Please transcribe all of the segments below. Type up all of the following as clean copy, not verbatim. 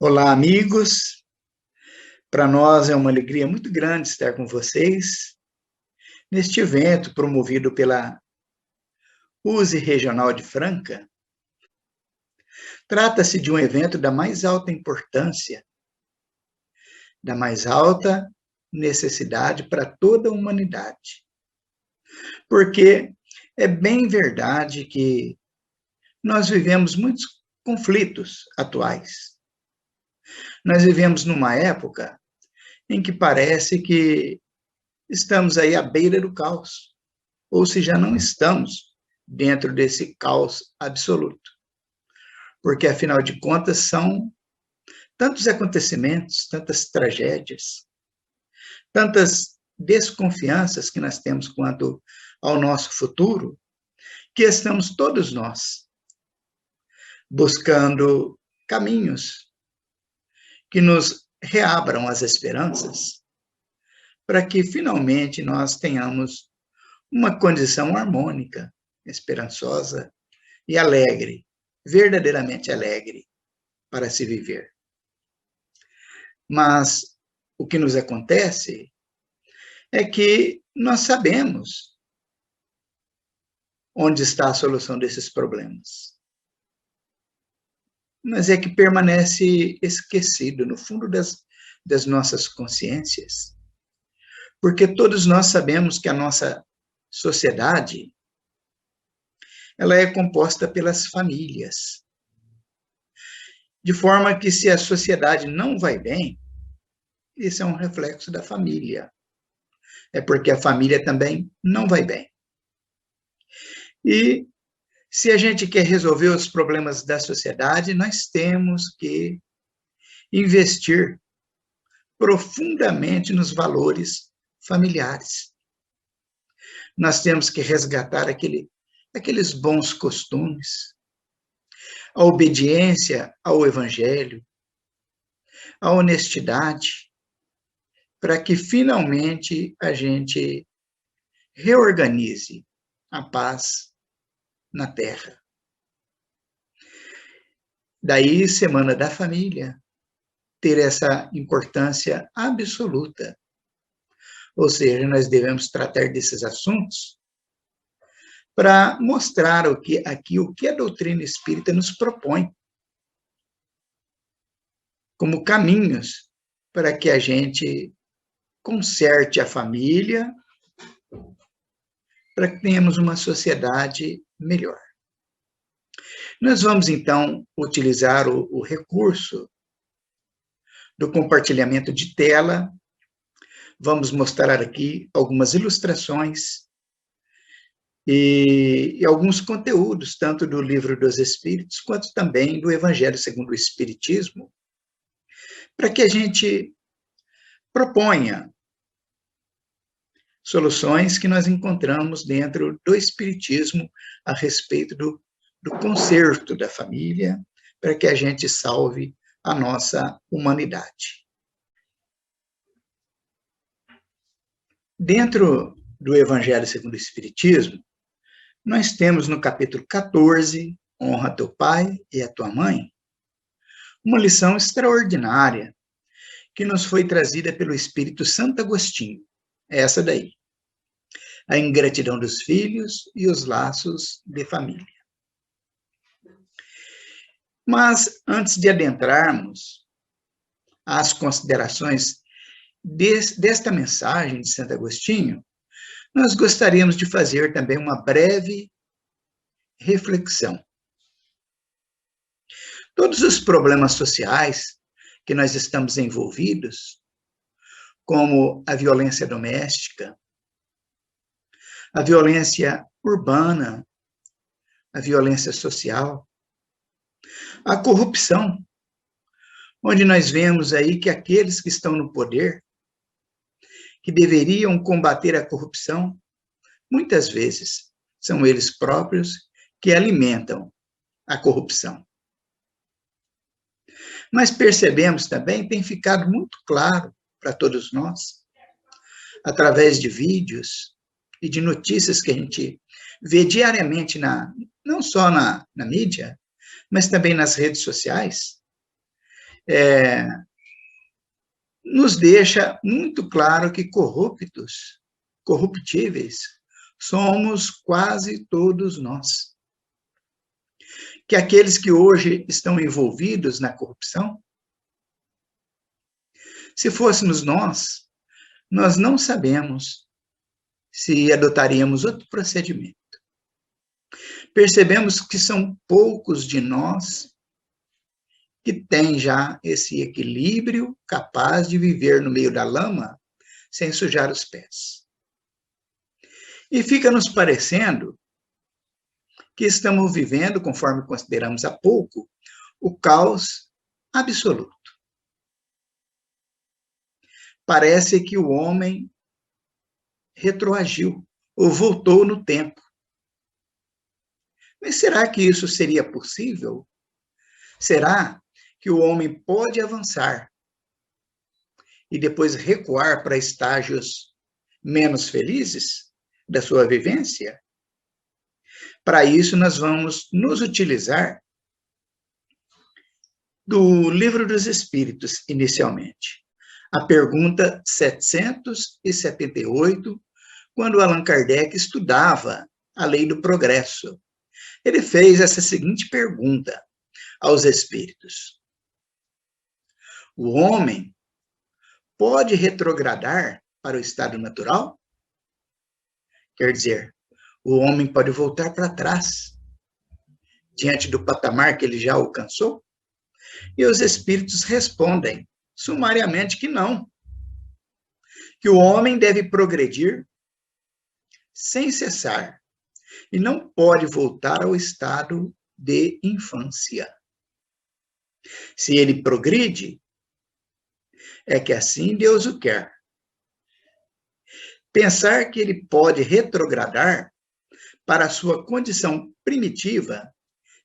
Olá, amigos. Para nós é uma alegria muito grande estar com vocês neste evento promovido pela USE Regional de Franca. Trata-se de um evento da mais alta importância, da mais alta necessidade para toda a humanidade. Porque é bem verdade que nós vivemos muitos conflitos atuais. Nós vivemos numa época em que parece que estamos aí à beira do caos, ou se já não estamos dentro desse caos absoluto. Porque, afinal de contas, são tantos acontecimentos, tantas tragédias, tantas desconfianças que nós temos quanto ao nosso futuro, que estamos todos nós buscando caminhos que nos reabram as esperanças, para que finalmente nós tenhamos uma condição harmônica, esperançosa e alegre, verdadeiramente alegre para se viver. Mas o que nos acontece é que nós sabemos onde está a solução desses problemas. Mas é que permanece esquecido no fundo das nossas consciências, porque todos nós sabemos que a nossa sociedade, ela é composta pelas famílias, de forma que se a sociedade não vai bem, isso é um reflexo da família, é porque a família também não vai bem. E se a gente quer resolver os problemas da sociedade, nós temos que investir profundamente nos valores familiares. Nós temos que resgatar aqueles bons costumes, a obediência ao Evangelho, a honestidade, para que finalmente a gente reorganize a paz na Terra. Daí, Semana da Família ter essa importância absoluta. Ou seja, nós devemos tratar desses assuntos para mostrar o que a doutrina espírita nos propõe como caminhos para que a gente conserte a família, para que tenhamos uma sociedade melhor. Nós vamos, então, utilizar o recurso do compartilhamento de tela. Vamos mostrar aqui algumas ilustrações e alguns conteúdos, tanto do Livro dos Espíritos, quanto também do Evangelho segundo o Espiritismo, para que a gente proponha soluções que nós encontramos dentro do Espiritismo a respeito do conserto da família, para que a gente salve a nossa humanidade. Dentro do Evangelho segundo o Espiritismo, nós temos no capítulo 14, Honra teu pai e a tua mãe, uma lição extraordinária que nos foi trazida pelo Espírito Santo Agostinho. É essa daí. A ingratidão dos filhos e os laços de família. Mas, antes de adentrarmos às considerações desta mensagem de Santo Agostinho, nós gostaríamos de fazer também uma breve reflexão. Todos os problemas sociais que nós estamos envolvidos, como a violência doméstica, a violência urbana, a violência social, a corrupção, onde nós vemos aí que aqueles que estão no poder, que deveriam combater a corrupção, muitas vezes são eles próprios que alimentam a corrupção. Mas percebemos também, tem ficado muito claro para todos nós, através de vídeos e de notícias que a gente vê diariamente, não só na mídia, mas também nas redes sociais, nos deixa muito claro que corruptíveis, somos quase todos nós. Que aqueles que hoje estão envolvidos na corrupção, se fôssemos nós não sabemos se adotaríamos outro procedimento. Percebemos que são poucos de nós que têm já esse equilíbrio capaz de viver no meio da lama sem sujar os pés. E fica nos parecendo que estamos vivendo, conforme consideramos há pouco, o caos absoluto. Parece que o homem retroagiu ou voltou no tempo. Mas será que isso seria possível? Será que o homem pode avançar e depois recuar para estágios menos felizes da sua vivência? Para isso, nós vamos nos utilizar do Livro dos Espíritos, inicialmente. A pergunta 778, quando Allan Kardec estudava a lei do progresso. Ele fez essa seguinte pergunta aos espíritos: o homem pode retrogradar para o estado natural? Quer dizer, o homem pode voltar para trás, diante do patamar que ele já alcançou? E os espíritos respondem sumariamente que não. Que o homem deve progredir sem cessar e não pode voltar ao estado de infância. Se ele progride, é que assim Deus o quer. Pensar que ele pode retrogradar para a sua condição primitiva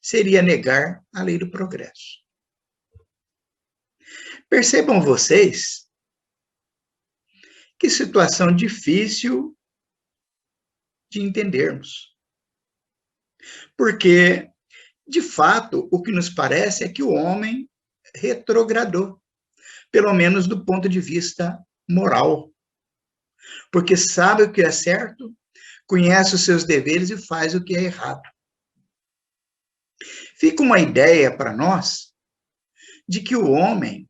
seria negar a lei do progresso. Percebam vocês que situação difícil de entendermos. Porque, de fato, o que nos parece é que o homem retrogradou, pelo menos do ponto de vista moral. Porque sabe o que é certo, conhece os seus deveres e faz o que é errado. Fica uma ideia para nós de que o homem,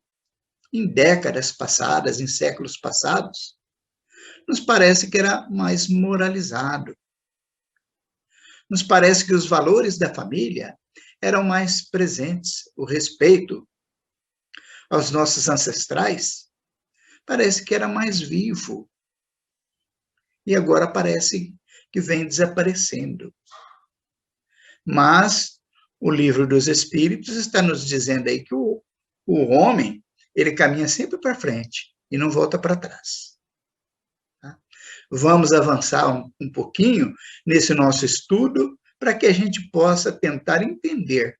em décadas passadas, em séculos passados, nos parece que era mais moralizado. Nos parece que os valores da família eram mais presentes, o respeito aos nossos ancestrais parece que era mais vivo. E agora parece que vem desaparecendo. Mas o Livro dos Espíritos está nos dizendo aí que o homem, ele caminha sempre para frente e não volta para trás. Tá? Vamos avançar um pouquinho nesse nosso estudo para que a gente possa tentar entender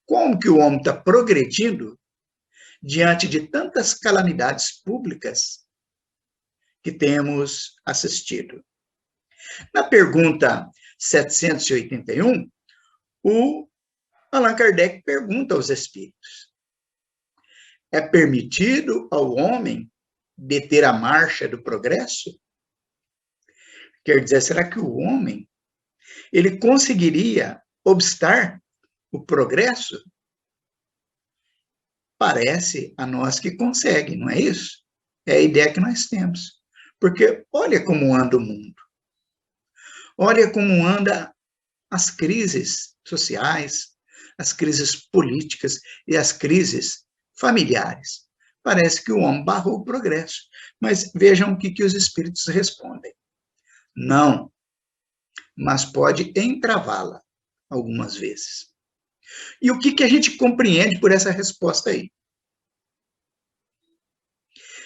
como que o homem está progredindo diante de tantas calamidades públicas que temos assistido. Na pergunta 781, o Allan Kardec pergunta aos espíritos: é permitido ao homem deter a marcha do progresso? Quer dizer, será que o homem ele conseguiria obstar o progresso? Parece a nós que consegue, não é isso? É a ideia que nós temos. Porque olha como anda o mundo. Olha como anda as crises sociais, as crises políticas e as crises familiares. Parece que o homem barrou o progresso. Mas vejam o que os espíritos respondem. Não, mas pode entravá-la algumas vezes. E o que a gente compreende por essa resposta aí?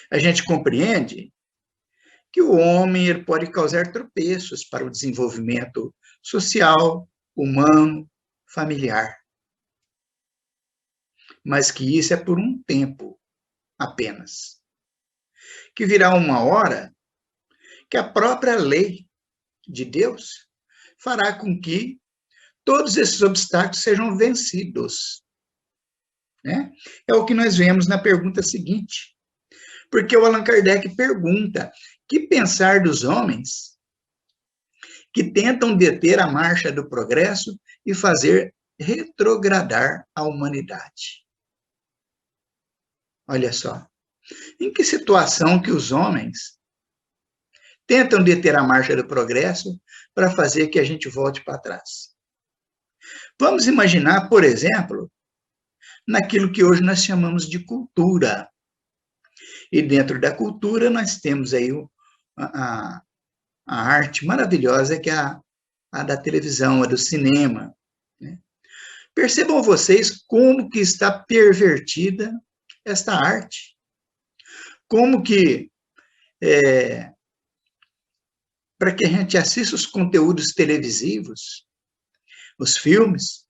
A gente compreende que o homem ele pode causar tropeços para o desenvolvimento social, humano, familiar. Mas que isso é por um tempo apenas. Que virá uma hora que a própria lei de Deus fará com que todos esses obstáculos sejam vencidos. né? É o que nós vemos na pergunta seguinte. Porque o Allan Kardec pergunta: que pensar dos homens que tentam deter a marcha do progresso e fazer retrogradar a humanidade? Olha só, em que situação que os homens tentam deter a marcha do progresso para fazer que a gente volte para trás? Vamos imaginar, por exemplo, naquilo que hoje nós chamamos de cultura. E dentro da cultura nós temos aí a, a arte maravilhosa que é a da televisão, a do cinema, né? Percebam vocês como que está pervertida esta arte. Como que, para que a gente assista os conteúdos televisivos, os filmes,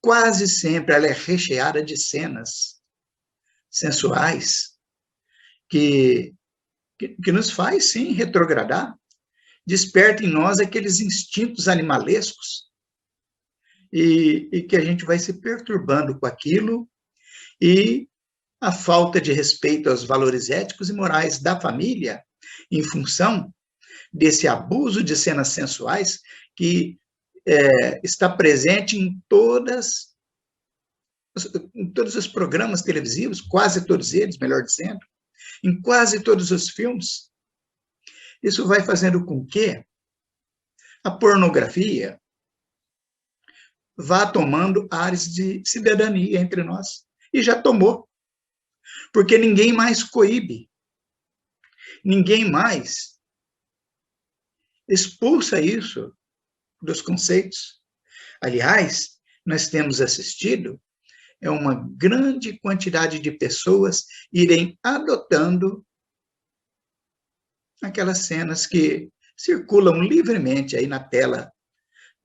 quase sempre ela é recheada de cenas sensuais que nos faz, sim, retrogradar, desperta em nós aqueles instintos animalescos e que a gente vai se perturbando com aquilo, e a falta de respeito aos valores éticos e morais da família, em função desse abuso de cenas sensuais que está presente em todos os programas televisivos, quase todos eles, melhor dizendo, em quase todos os filmes. Isso vai fazendo com que a pornografia vá tomando ares de cidadania entre nós. E já tomou. Porque ninguém mais coíbe. Ninguém mais expulsa isso dos conceitos. Aliás, nós temos assistido uma grande quantidade de pessoas irem adotando aquelas cenas que circulam livremente aí na tela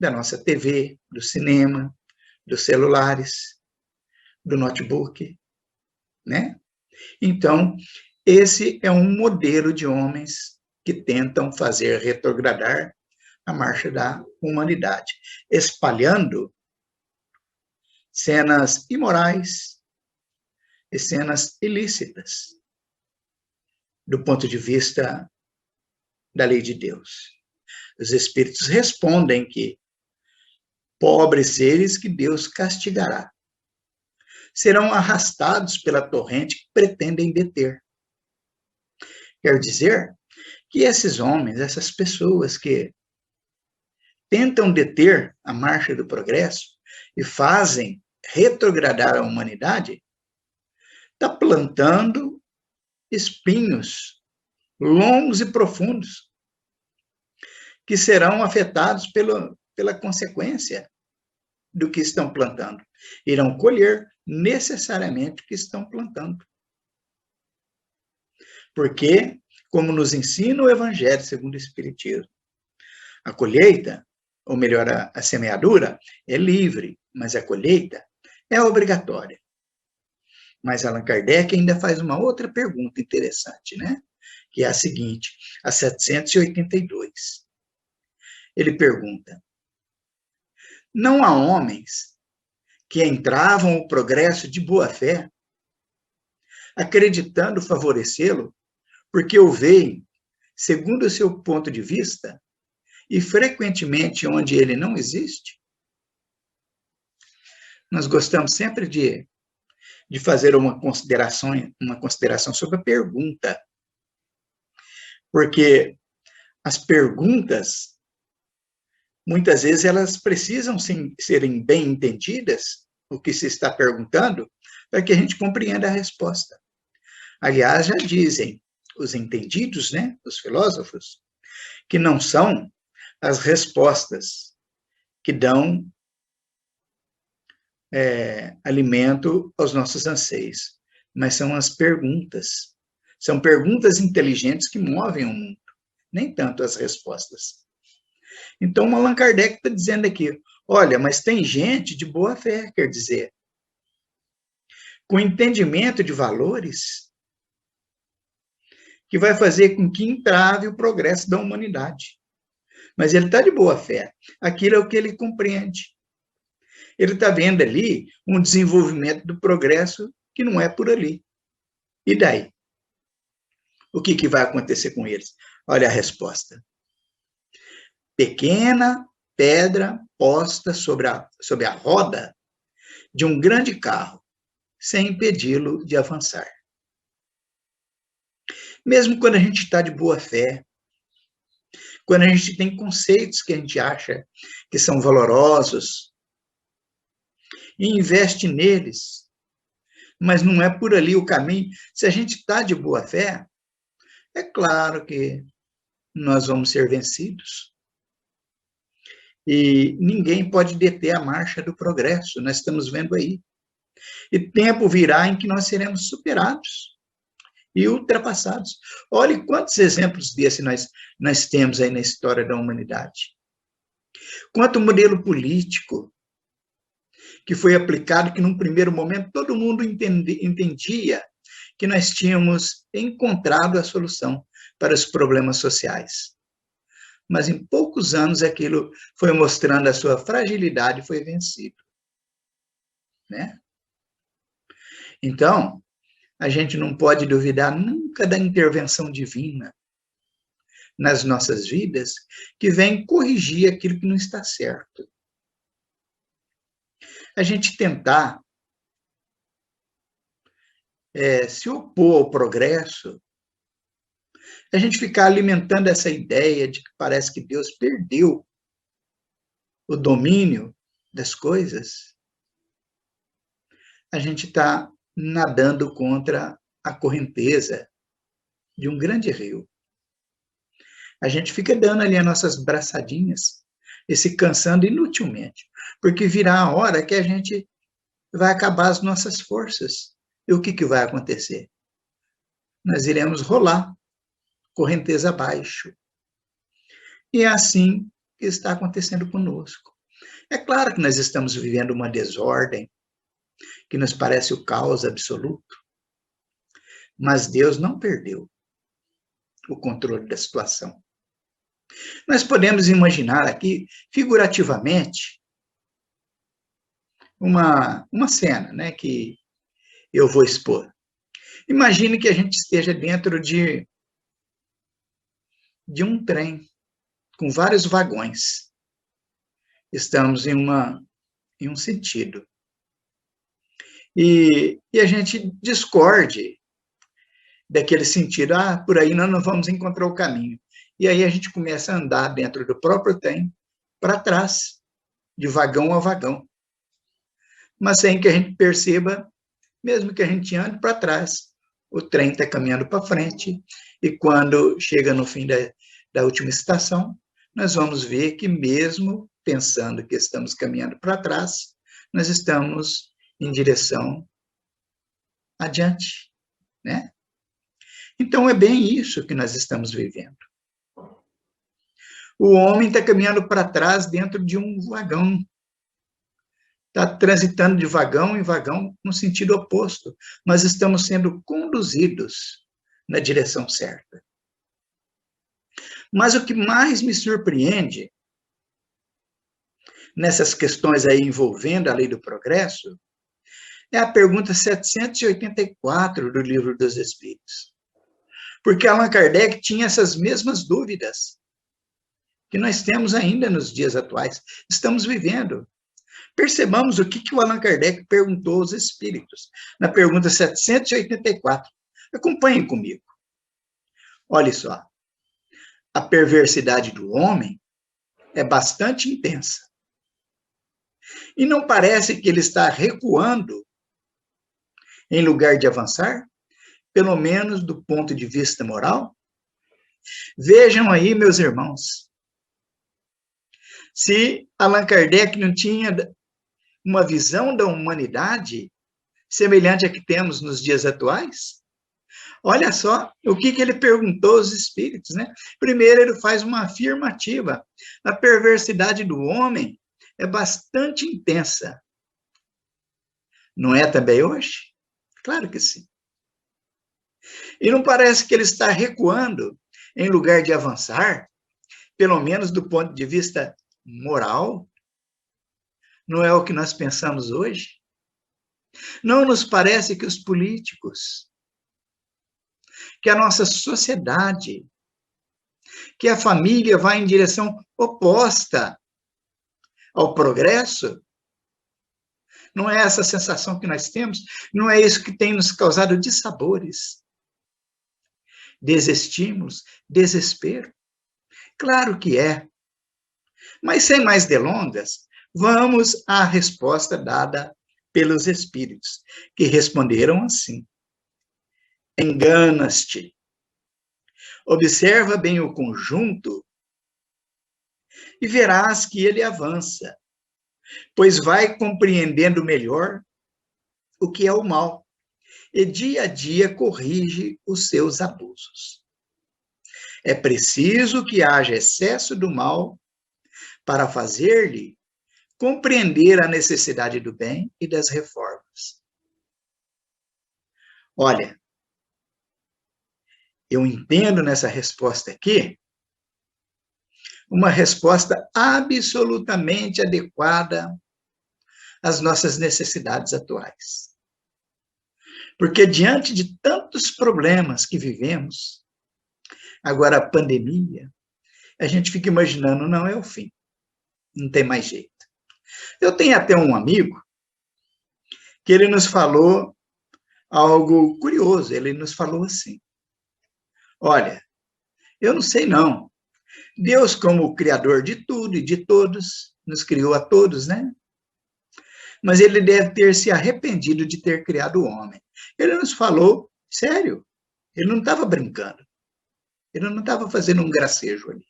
da nossa TV, do cinema, dos celulares, do notebook, né? Então, esse é um modelo de homens que tentam fazer retrogradar a marcha da humanidade, espalhando cenas imorais e cenas ilícitas, do ponto de vista da lei de Deus. Os espíritos respondem que pobres seres que Deus castigará serão arrastados pela torrente que pretendem deter. Quer dizer que esses homens, essas pessoas que tentam deter a marcha do progresso e fazem retrogradar a humanidade, está plantando espinhos longos e profundos que serão afetados pela consequência do que estão plantando. Irão colher necessariamente o que estão plantando. Porque, como nos ensina o Evangelho segundo o Espiritismo, a colheita, ou melhor, a semeadura, é livre, mas a colheita é obrigatória. Mas Allan Kardec ainda faz uma outra pergunta interessante, né? Que é a seguinte, a 782. Ele pergunta: não há homens que entravam o progresso de boa fé, acreditando favorecê-lo, porque o veem, segundo o seu ponto de vista, e frequentemente onde ele não existe? Nós gostamos sempre de fazer uma consideração sobre a pergunta, porque as perguntas, muitas vezes, elas precisam serem bem entendidas, o que se está perguntando, para que a gente compreenda a resposta. Aliás, já dizem os entendidos, né, os filósofos, que não são as respostas que dão alimento aos nossos anseios, mas são as perguntas. São perguntas inteligentes que movem o mundo, nem tanto as respostas. Então, Allan Kardec está dizendo aqui, olha, mas tem gente de boa fé, quer dizer, com entendimento de valores, que vai fazer com que entrave o progresso da humanidade. Mas ele está de boa fé. Aquilo é o que ele compreende. Ele está vendo ali um desenvolvimento do progresso que não é por ali. E daí? O que vai acontecer com eles? Olha a resposta. Pequena pedra posta sobre a roda de um grande carro, sem impedi-lo de avançar. Mesmo quando a gente está de boa fé, quando a gente tem conceitos que a gente acha que são valorosos, e investe neles, mas não é por ali o caminho. Se a gente está de boa fé, é claro que nós vamos ser vencidos. E ninguém pode deter a marcha do progresso, nós estamos vendo aí. E tempo virá em que nós seremos superados e ultrapassados. Olhe quantos exemplos desses nós temos aí na história da humanidade. Quanto modelo político que foi aplicado, que num primeiro momento todo mundo entendia que nós tínhamos encontrado a solução para os problemas sociais. Mas em poucos anos aquilo foi mostrando a sua fragilidade e foi vencido. Né? Então, a gente não pode duvidar nunca da intervenção divina nas nossas vidas, que vem corrigir aquilo que não está certo. A gente tentar se opor ao progresso, a gente ficar alimentando essa ideia de que parece que Deus perdeu o domínio das coisas, a gente está nadando contra a correnteza de um grande rio. A gente fica dando ali as nossas braçadinhas e se cansando inutilmente, porque virá a hora que a gente vai acabar as nossas forças. E o que vai acontecer? Nós iremos rolar correnteza abaixo. E é assim que está acontecendo conosco. É claro que nós estamos vivendo uma desordem, que nos parece o caos absoluto, mas Deus não perdeu o controle da situação. Nós podemos imaginar aqui, figurativamente, uma cena, né, que eu vou expor. Imagine que a gente esteja dentro de um trem com vários vagões. Estamos em um sentido. E a gente discorde daquele sentido. Por aí nós não vamos encontrar o caminho. E aí a gente começa a andar dentro do próprio trem para trás, de vagão a vagão. Mas sem que a gente perceba, mesmo que a gente ande para trás, o trem está caminhando para frente, e quando chega no fim da última estação, nós vamos ver que mesmo pensando que estamos caminhando para trás, nós estamos em direção adiante, né? Então, é bem isso que nós estamos vivendo. O homem está caminhando para trás dentro de um vagão. Está transitando de vagão em vagão no sentido oposto. Nós estamos sendo conduzidos na direção certa. Mas o que mais me surpreende nessas questões aí envolvendo a lei do progresso é a pergunta 784 do Livro dos Espíritos. Porque Allan Kardec tinha essas mesmas dúvidas que nós temos ainda nos dias atuais. Estamos vivendo. Percebamos o que o Allan Kardec perguntou aos espíritos, na pergunta 784. Acompanhem comigo. Olha só. A perversidade do homem é bastante intensa. E não parece que ele está recuando em lugar de avançar? Pelo menos do ponto de vista moral? Vejam aí, meus irmãos. Se Allan Kardec não tinha uma visão da humanidade semelhante à que temos nos dias atuais, olha só o que ele perguntou aos espíritos, né? Primeiro, ele faz uma afirmativa. A perversidade do homem é bastante intensa. Não é também hoje? Claro que sim. E não parece que ele está recuando em lugar de avançar, pelo menos do ponto de vista moral? Não é o que nós pensamos hoje? Não nos parece que os políticos, que a nossa sociedade, que a família vai em direção oposta ao progresso? Não é essa a sensação que nós temos? Não é isso que tem nos causado dissabores, desestímulos, desespero? Claro que é. Mas sem mais delongas, vamos à resposta dada pelos espíritos, que responderam assim: enganas-te. Observa bem o conjunto e verás que ele avança, pois vai compreendendo melhor o que é o mal e dia a dia corrige os seus abusos. É preciso que haja excesso do mal para fazer-lhe compreender a necessidade do bem e das reformas. Olha, eu entendo nessa resposta aqui uma resposta absolutamente adequada às nossas necessidades atuais. Porque diante de tantos problemas que vivemos, agora a pandemia, a gente fica imaginando, não é o fim, não tem mais jeito. Eu tenho até um amigo que ele nos falou algo curioso, ele nos falou assim: olha, eu não sei não, Deus, como o criador de tudo e de todos, nos criou a todos, né? Mas ele deve ter se arrependido de ter criado o homem. Ele nos falou sério, ele não estava brincando, ele não estava fazendo um gracejo ali.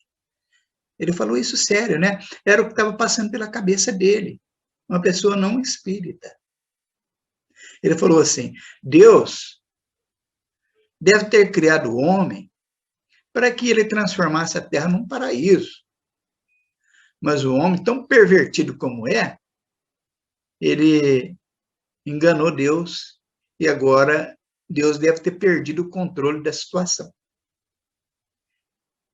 Ele falou isso sério, né? Era o que estava passando pela cabeça dele, uma pessoa não espírita. Ele falou assim: Deus deve ter criado o homem para que ele transformasse a terra num paraíso. Mas o homem, tão pervertido como é, ele enganou Deus e agora Deus deve ter perdido o controle da situação.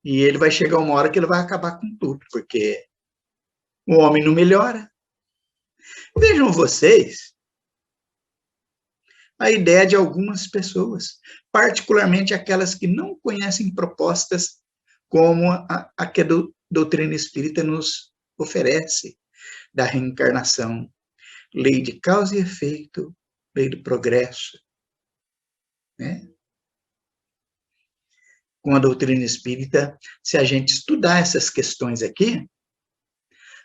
E ele vai chegar uma hora que ele vai acabar com tudo, porque o homem não melhora. Vejam vocês a ideia de algumas pessoas, particularmente aquelas que não conhecem propostas como a que a doutrina espírita nos oferece, da reencarnação, lei de causa e efeito, lei do progresso, né? Com a doutrina espírita, se a gente estudar essas questões aqui,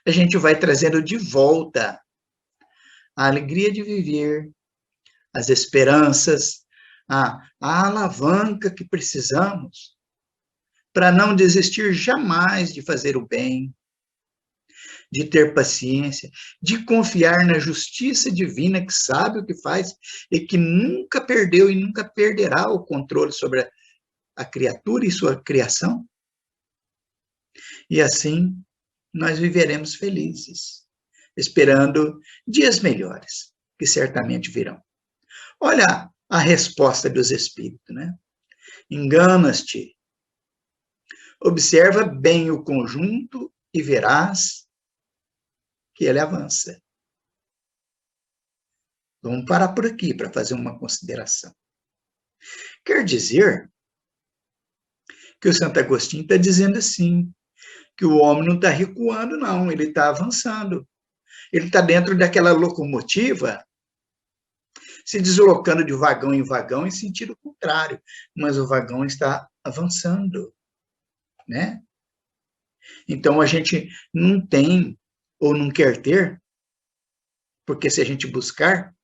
a gente vai trazendo de volta a alegria de viver, as esperanças, a alavanca que precisamos para não desistir jamais de fazer o bem, de ter paciência, de confiar na justiça divina que sabe o que faz e que nunca perdeu e nunca perderá o controle sobre a criatura e sua criação. E assim nós viveremos felizes, esperando dias melhores, que certamente virão. Olha a resposta dos espíritos, né? Enganas-te. Observa bem o conjunto e verás que ele avança. Vamos parar por aqui para fazer uma consideração. Quer dizer que o Santo Agostinho está dizendo assim, que o homem não está recuando, não, ele está avançando. Ele está dentro daquela locomotiva, se deslocando de vagão em vagão em sentido contrário, mas o vagão está avançando, né? Então, a gente não tem, ou não quer ter, porque se a gente buscar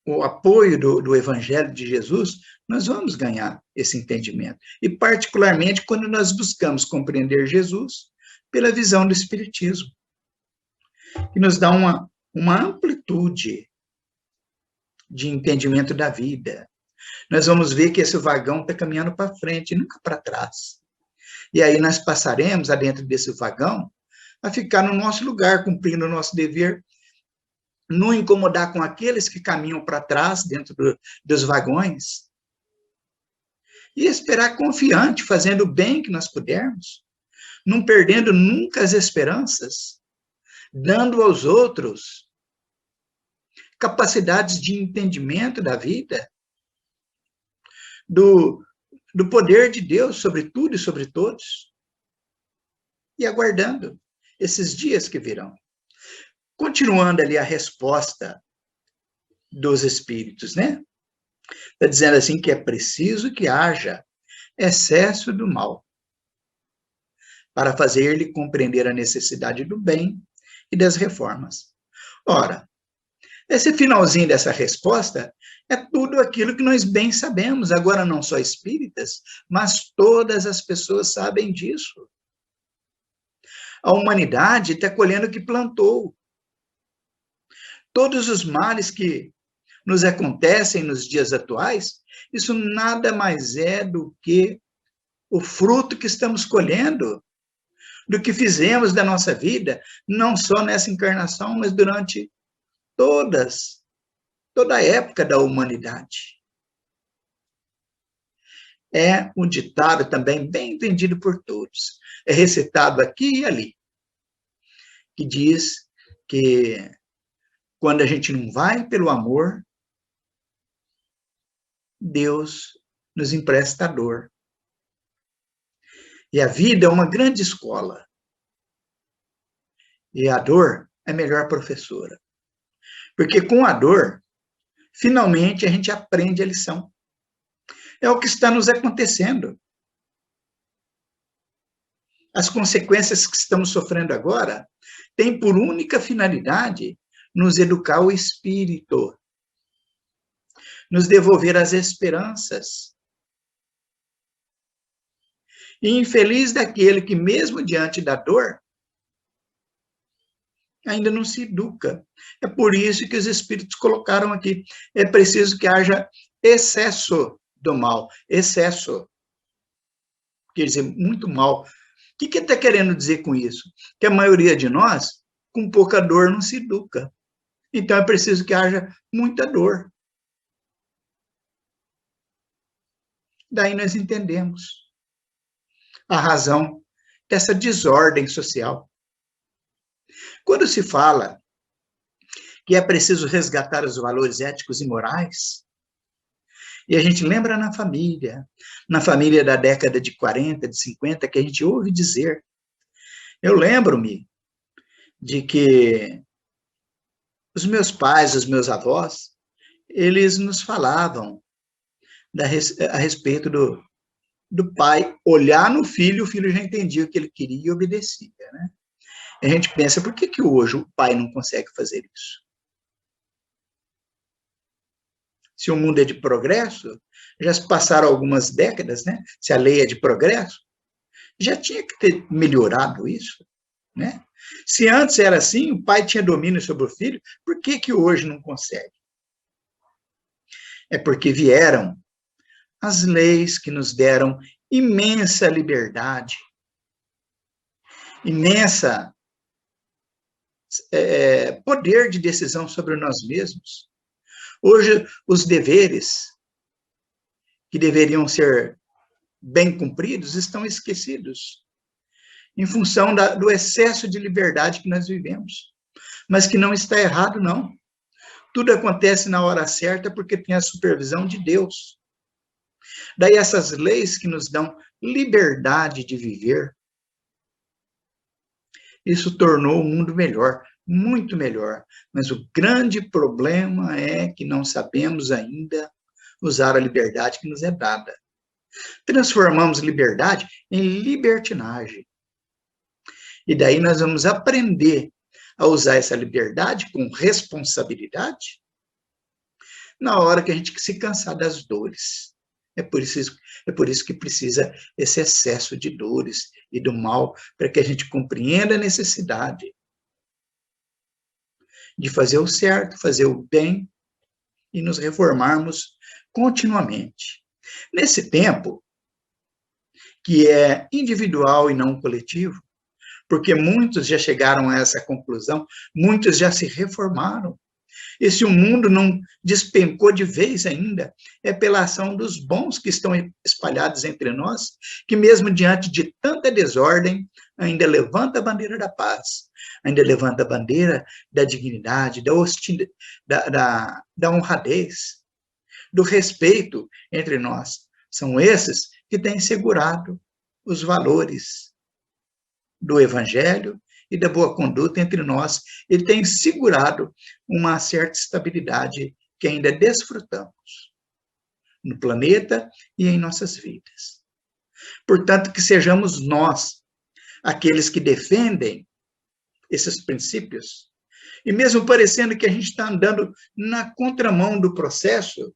o apoio do Evangelho de Jesus, nós vamos ganhar esse entendimento. E, particularmente, quando nós buscamos compreender Jesus pela visão do Espiritismo, que nos dá uma amplitude de entendimento da vida. Nós vamos ver que esse vagão está caminhando para frente, nunca para trás. E aí nós passaremos, adentro desse vagão, a ficar no nosso lugar, cumprindo o nosso dever, não incomodar com aqueles que caminham para trás, dentro dos vagões, e esperar confiante, fazendo o bem que nós pudermos, não perdendo nunca as esperanças, dando aos outros capacidades de entendimento da vida, do poder de Deus sobre tudo e sobre todos, e aguardando esses dias que virão. Continuando ali a resposta dos espíritos, né? Está dizendo assim que é preciso que haja excesso do mal para fazer-lhe compreender a necessidade do bem e das reformas. Ora, esse finalzinho dessa resposta é tudo aquilo que nós bem sabemos, agora não só espíritas, mas todas as pessoas sabem disso. A humanidade está colhendo o que plantou. Todos os males que nos acontecem nos dias atuais, isso nada mais é do que o fruto que estamos colhendo, do que fizemos da nossa vida, não só nessa encarnação, mas durante toda a época da humanidade. É um ditado também bem entendido por todos. É recitado aqui e ali, que diz que quando a gente não vai pelo amor, Deus nos empresta a dor. E a vida é uma grande escola. E a dor é a melhor professora. Porque com a dor, finalmente a gente aprende a lição. É o que está nos acontecendo. As consequências que estamos sofrendo agora têm por única finalidade nos educar o espírito, nos devolver as esperanças. E infeliz daquele que, mesmo diante da dor, ainda não se educa. É por isso que os espíritos colocaram aqui. É preciso que haja excesso do mal. Excesso. Quer dizer, muito mal. O que ele está querendo dizer com isso? Que a maioria de nós, com pouca dor, não se educa. Então é preciso que haja muita dor. Daí nós entendemos a razão dessa desordem social. Quando se fala que é preciso resgatar os valores éticos e morais, e a gente lembra na família da década de 40, de 50, que a gente ouve dizer. Eu lembro-me de que os meus pais, os meus avós, eles nos falavam a respeito do pai olhar no filho, o filho já entendia o que ele queria e obedecia, né? A gente pensa, por que hoje o pai não consegue fazer isso? Se o mundo é de progresso, já se passaram algumas décadas, né? Se a lei é de progresso, já tinha que ter melhorado isso, né? Se antes era assim, o pai tinha domínio sobre o filho, por que hoje não consegue? É porque vieram as leis que nos deram imensa liberdade, imensa poder de decisão sobre nós mesmos. Hoje, os deveres que deveriam ser bem cumpridos estão esquecidos, em função do excesso de liberdade que nós vivemos. Mas que não está errado, não. Tudo acontece na hora certa porque tem a supervisão de Deus. Daí essas leis que nos dão liberdade de viver, isso tornou o mundo melhor, muito melhor. Mas o grande problema é que não sabemos ainda usar a liberdade que nos é dada. Transformamos liberdade em libertinagem. E daí nós vamos aprender a usar essa liberdade com responsabilidade na hora que a gente se cansar das dores. É por isso que precisa esse excesso de dores e do mal, para que a gente compreenda a necessidade de fazer o certo, fazer o bem e nos reformarmos continuamente. Nesse tempo, que é individual e não coletivo, porque muitos já chegaram a essa conclusão, muitos já se reformaram. E se o mundo não despencou de vez ainda, é pela ação dos bons que estão espalhados entre nós, que mesmo diante de tanta desordem, ainda levanta a bandeira da paz, ainda levanta a bandeira da dignidade, da honradez, do respeito entre nós. São esses que têm segurado os valores do Evangelho e da boa conduta entre nós. Ele tem segurado uma certa estabilidade que ainda desfrutamos no planeta e em nossas vidas. Portanto, que sejamos nós aqueles que defendem esses princípios, e mesmo parecendo que a gente está andando na contramão do processo,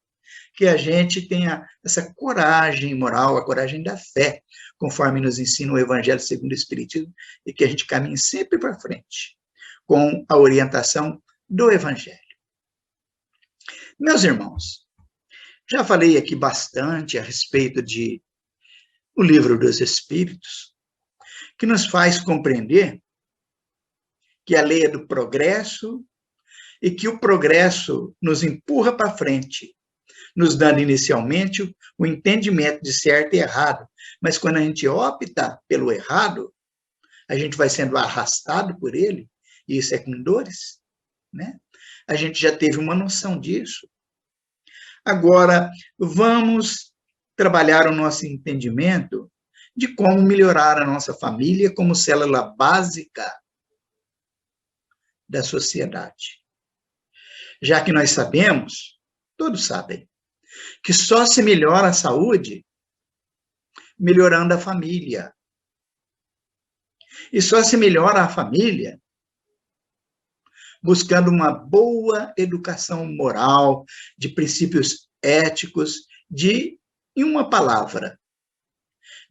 que a gente tenha essa coragem moral, a coragem da fé, conforme nos ensina o Evangelho segundo o Espiritismo, e que a gente caminhe sempre para frente, com a orientação do Evangelho. Meus irmãos, já falei aqui bastante a respeito de o Livro dos Espíritos, que nos faz compreender que a lei é do progresso e que o progresso nos empurra para frente, nos dando inicialmente o entendimento de certo e errado. Mas quando a gente opta pelo errado, a gente vai sendo arrastado por ele, e isso é com dores, né? A gente já teve uma noção disso. Agora, vamos trabalhar o nosso entendimento de como melhorar a nossa família como célula básica da sociedade. Já que nós sabemos, todos sabem, que só se melhora a saúde melhorando a família. E só se melhora a família buscando uma boa educação moral, de princípios éticos, em uma palavra,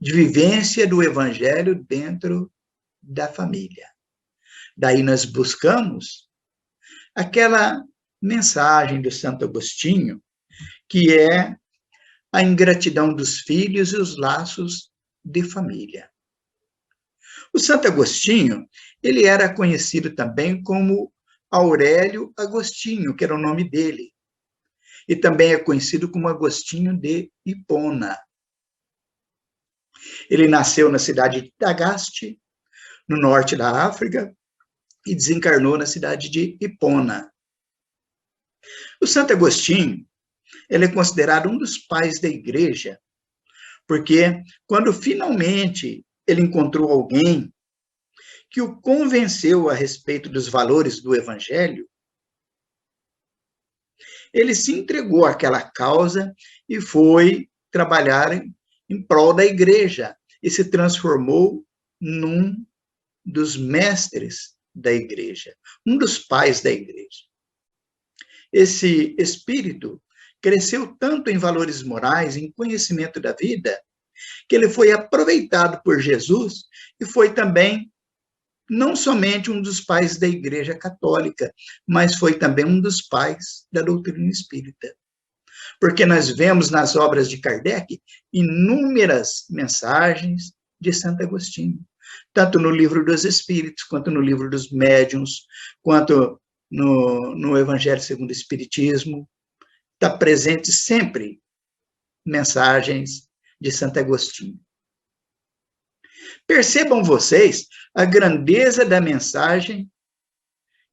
de vivência do Evangelho dentro da família. Daí nós buscamos aquela mensagem do Santo Agostinho, que é a ingratidão dos filhos e os laços de família. O Santo Agostinho, ele era conhecido também como Aurélio Agostinho, que era o nome dele, e também é conhecido como Agostinho de Hipona. Ele nasceu na cidade de Tagaste, no norte da África, e desencarnou na cidade de Hipona. O Santo Agostinho, ele é considerado um dos pais da igreja, porque quando finalmente ele encontrou alguém que o convenceu a respeito dos valores do Evangelho, ele se entregou àquela causa e foi trabalhar em prol da igreja e se transformou num dos mestres da igreja, um dos pais da igreja. Esse espírito cresceu tanto em valores morais, em conhecimento da vida, que ele foi aproveitado por Jesus e foi também não somente um dos pais da Igreja Católica, mas foi também um dos pais da doutrina espírita. Porque nós vemos nas obras de Kardec inúmeras mensagens de Santo Agostinho, tanto no Livro dos Espíritos, quanto no Livro dos Médiuns, quanto no Evangelho segundo o Espiritismo. Está presente sempre mensagens de Santo Agostinho. Percebam vocês a grandeza da mensagem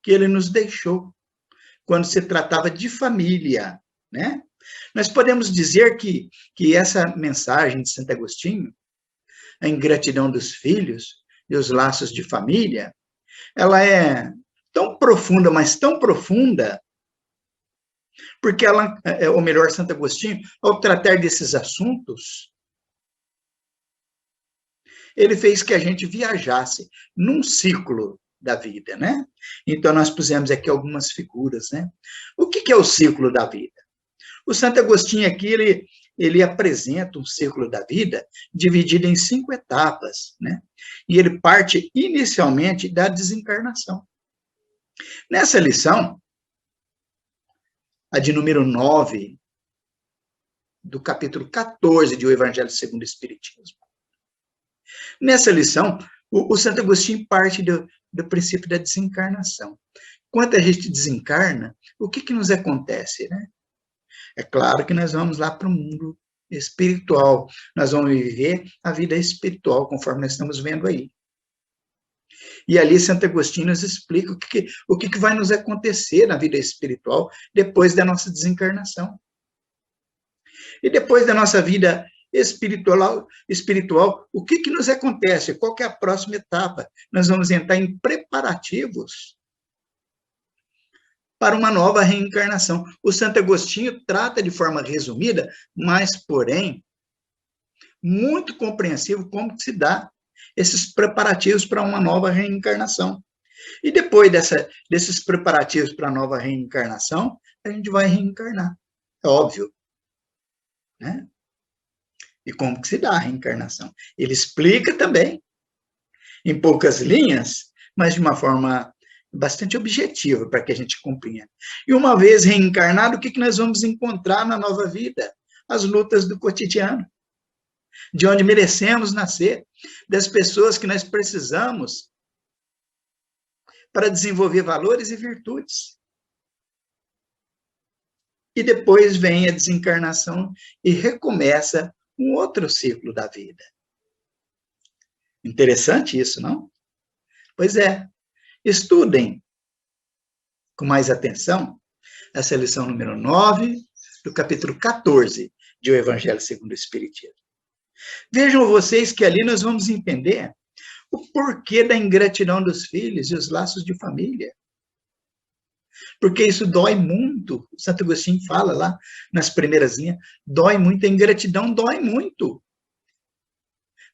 que ele nos deixou quando se tratava de família, né? Nós podemos dizer que essa mensagem de Santo Agostinho, a ingratidão dos filhos e os laços de família, ela é tão profunda, mas tão profunda, porque ela, ou melhor, Santo Agostinho, ao tratar desses assuntos, ele fez que a gente viajasse num ciclo da vida, né? Então, nós pusemos aqui algumas figuras, né? O que é o ciclo da vida? O Santo Agostinho aqui, ele apresenta um ciclo da vida dividido em 5 etapas, né? E ele parte inicialmente da desencarnação. Nessa lição, a de número 9, do capítulo 14 de O Evangelho segundo o Espiritismo. Nessa lição, o Santo Agostinho parte do princípio da desencarnação. quando a gente desencarna, o que nos acontece, né? É claro que nós vamos lá para o mundo espiritual, nós vamos viver a vida espiritual, conforme nós estamos vendo aí. E ali Santo Agostinho nos explica o que vai nos acontecer na vida espiritual depois da nossa desencarnação. E depois da nossa vida espiritual, o que nos acontece? Qual que é a próxima etapa? Nós vamos entrar em preparativos para uma nova reencarnação. O Santo Agostinho trata de forma resumida, mas, porém, muito compreensivo como se dá esses preparativos para uma nova reencarnação. E depois desses preparativos para a nova reencarnação, a gente vai reencarnar. É óbvio. Né? E como que se dá a reencarnação? Ele explica também, em poucas linhas, mas de uma forma bastante objetiva, para que a gente compreenda. E uma vez reencarnado, o que nós vamos encontrar na nova vida? As lutas do cotidiano, de onde merecemos nascer, das pessoas que nós precisamos para desenvolver valores e virtudes. E depois vem a desencarnação e recomeça um outro ciclo da vida. Interessante isso, não? Pois é. Estudem com mais atenção essa lição número 9 do capítulo 14 de O Evangelho segundo o Espiritismo. Vejam vocês que ali nós vamos entender o porquê da ingratidão dos filhos e os laços de família. Porque isso dói muito. O Santo Agostinho fala lá nas primeiras linhas, dói muito, a ingratidão dói muito.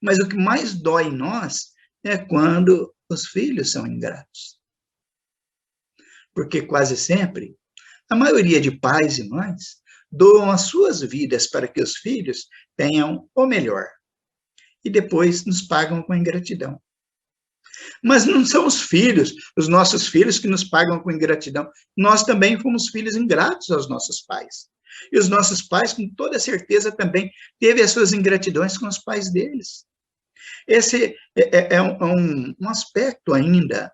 Mas o que mais dói em nós é quando os filhos são ingratos. Porque quase sempre, a maioria de pais e mães doam as suas vidas para que os filhos tenham o melhor. E depois nos pagam com ingratidão. Mas não são os nossos filhos que nos pagam com ingratidão. Nós também fomos filhos ingratos aos nossos pais. E os nossos pais, com toda certeza, também teve as suas ingratidões com os pais deles. Esse é um aspecto ainda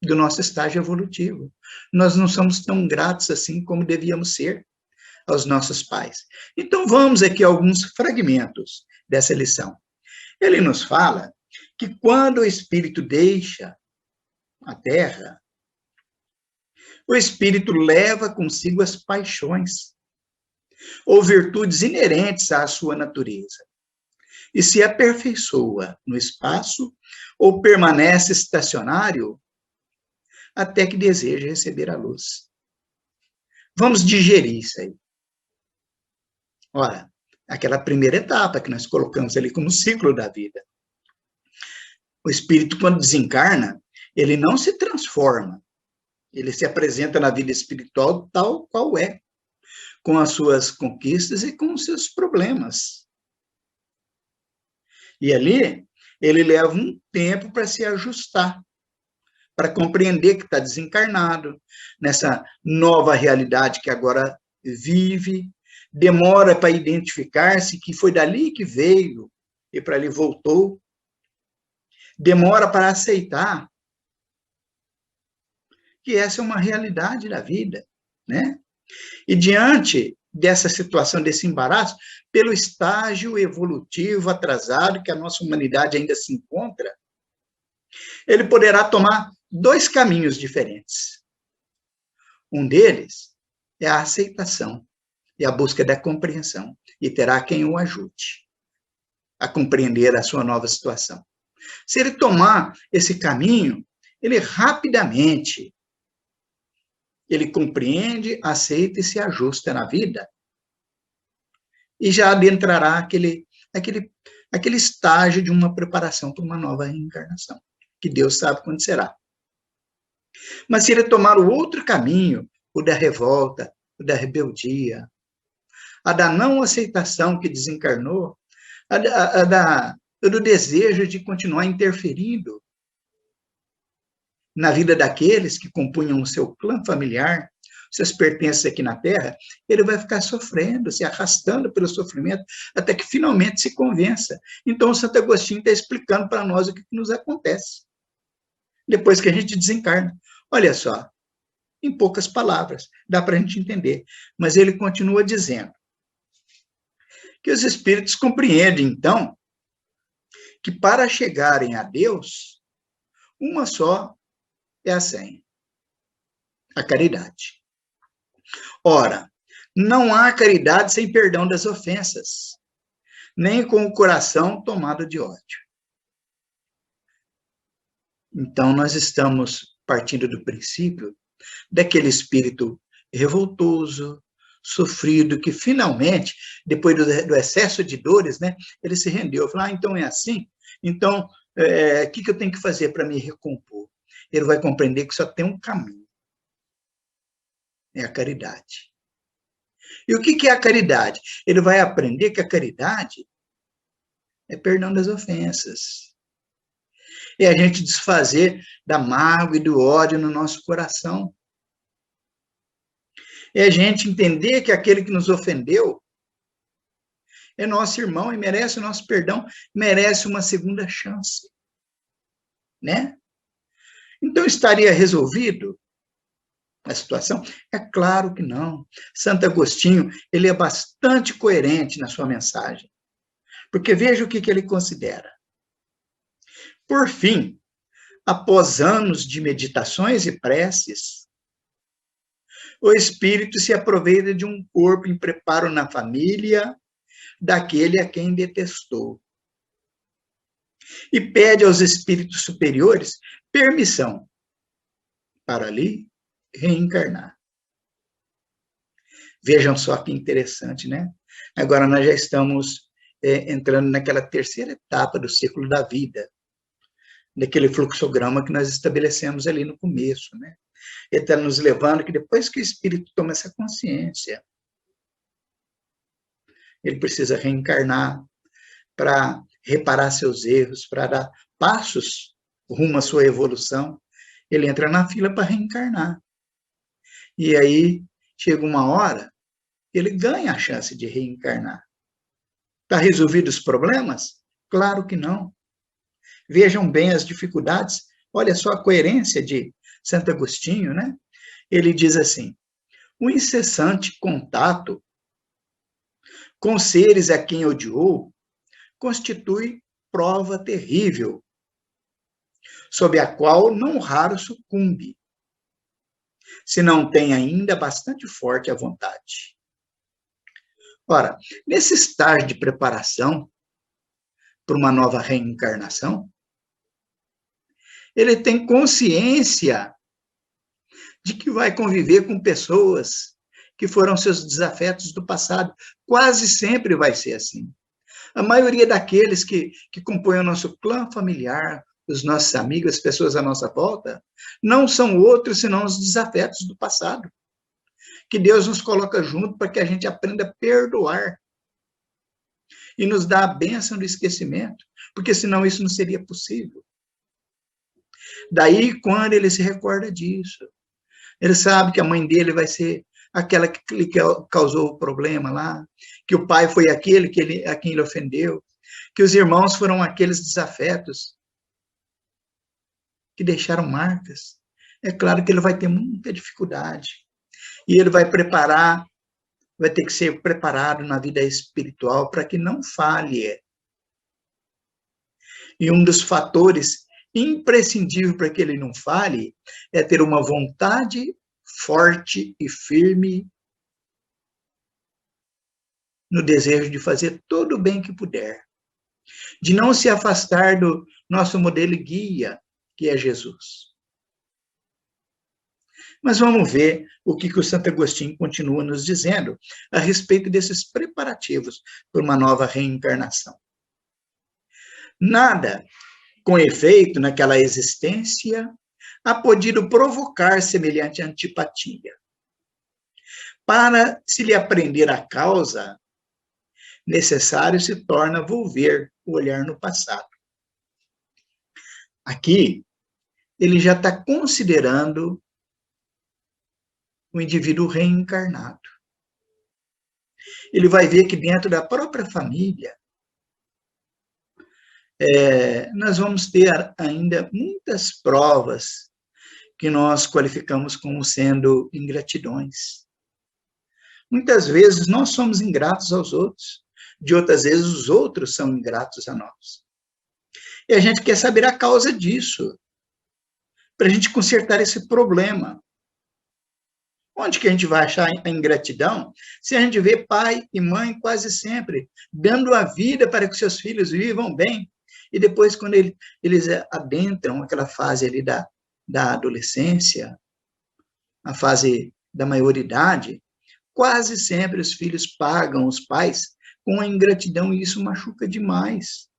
do nosso estágio evolutivo. Nós não somos tão gratos assim como devíamos ser aos nossos pais. Então, vamos aqui a alguns fragmentos dessa lição. Ele nos fala que quando o espírito deixa a Terra, o espírito leva consigo as paixões ou virtudes inerentes à sua natureza e se aperfeiçoa no espaço ou permanece estacionário até que deseja receber a luz. Vamos digerir isso aí. Ora, aquela primeira etapa que nós colocamos ali como ciclo da vida. O espírito, quando desencarna, ele não se transforma. Ele se apresenta na vida espiritual tal qual é, com as suas conquistas e com os seus problemas. E ali, ele leva um tempo para se ajustar, para compreender que está desencarnado, nessa nova realidade que agora vive, demora para identificar-se que foi dali que veio e para ali voltou, demora para aceitar que essa é uma realidade da vida, né? E diante dessa situação, desse embaraço, pelo estágio evolutivo atrasado que a nossa humanidade ainda se encontra, ele poderá tomar dois caminhos diferentes. Um deles é a aceitação e a busca da compreensão, e terá quem o ajude a compreender a sua nova situação. Se ele tomar esse caminho, ele rapidamente ele compreende, aceita e se ajusta na vida. E já adentrará aquele estágio de uma preparação para uma nova reencarnação, que Deus sabe quando será. Mas se ele tomar o outro caminho, o da revolta, o da rebeldia, a da não aceitação que desencarnou, do desejo de continuar interferindo na vida daqueles que compunham o seu clã familiar, seus pertences aqui na Terra, ele vai ficar sofrendo, se arrastando pelo sofrimento, até que finalmente se convença. Então, o Santo Agostinho está explicando para nós o que nos acontece. depois que a gente desencarna. Olha só, em poucas palavras, dá para a gente entender. Mas ele continua dizendo que os espíritos compreendem, então, que para chegarem a Deus, uma só é a senha, a caridade. Ora, não há caridade sem perdão das ofensas, nem com o coração tomado de ódio. Então, nós estamos partindo do princípio daquele espírito revoltoso, sofrido, que finalmente, depois do excesso de dores, né, ele se rendeu. Falou, então é assim? Então, o que eu tenho que fazer para me recompor? Ele vai compreender que só tem um caminho. É a caridade. E o que é a caridade? Ele vai aprender que a caridade é perdão das ofensas. É a gente desfazer da mágoa e do ódio no nosso coração. É a gente entender que aquele que nos ofendeu é nosso irmão e merece o nosso perdão, merece uma segunda chance. Né? Então, estaria resolvido a situação? É claro que não. Santo Agostinho, ele é bastante coerente na sua mensagem. Porque veja o que ele considera. Por fim, após anos de meditações e preces, o espírito se aproveita de um corpo em preparo na família daquele a quem detestou. E pede aos espíritos superiores permissão para ali reencarnar. Vejam só que interessante, né? Agora nós já estamos entrando naquela terceira etapa do ciclo da vida, daquele fluxograma que nós estabelecemos ali no começo, né? Ele está nos levando que depois que o espírito toma essa consciência, ele precisa reencarnar para reparar seus erros, para dar passos rumo à sua evolução. Ele entra na fila para reencarnar. E aí, chega uma hora, ele ganha a chance de reencarnar. Está resolvido os problemas? Claro que não. Vejam bem as dificuldades. Olha só a coerência de Santo Agostinho, né? Ele diz assim, o incessante contato com seres a quem odiou constitui prova terrível, sob a qual não raro sucumbe, se não tem ainda bastante forte a vontade. Ora, nesse estágio de preparação para uma nova reencarnação, ele tem consciência de que vai conviver com pessoas que foram seus desafetos do passado. Quase sempre vai ser assim. A maioria daqueles que compõem o nosso clã familiar, os nossos amigos, as pessoas à nossa volta, não são outros senão os desafetos do passado. Que Deus nos coloca junto para que a gente aprenda a perdoar e nos dá a bênção do esquecimento, porque senão isso não seria possível. Daí, quando ele se recorda disso, ele sabe que a mãe dele vai ser aquela que lhe causou o problema lá, que o pai foi aquele a quem ele ofendeu, que os irmãos foram aqueles desafetos que deixaram marcas. É claro que ele vai ter muita dificuldade. E ele vai ter que ser preparado na vida espiritual para que não falhe. E um dos fatores imprescindível para que ele não falhe é ter uma vontade forte e firme no desejo de fazer todo o bem que puder, de não se afastar do nosso modelo e guia, que é Jesus. Mas vamos ver o que o Santo Agostinho continua nos dizendo a respeito desses preparativos para uma nova reencarnação. Nada, com efeito, naquela existência, há podido provocar semelhante antipatia. Para se lhe aprender a causa, necessário se torna volver o olhar no passado. Aqui, ele já está considerando o indivíduo reencarnado. Ele vai ver que dentro da própria família nós vamos ter ainda muitas provas que nós qualificamos como sendo ingratidões. Muitas vezes nós somos ingratos aos outros, de outras vezes os outros são ingratos a nós. E a gente quer saber a causa disso, para a gente consertar esse problema. Onde que a gente vai achar a ingratidão se a gente vê pai e mãe quase sempre dando a vida para que seus filhos vivam bem, e depois, quando eles adentram aquela fase ali da adolescência, a fase da maioridade, quase sempre os filhos pagam os pais com a ingratidão, e isso machuca demais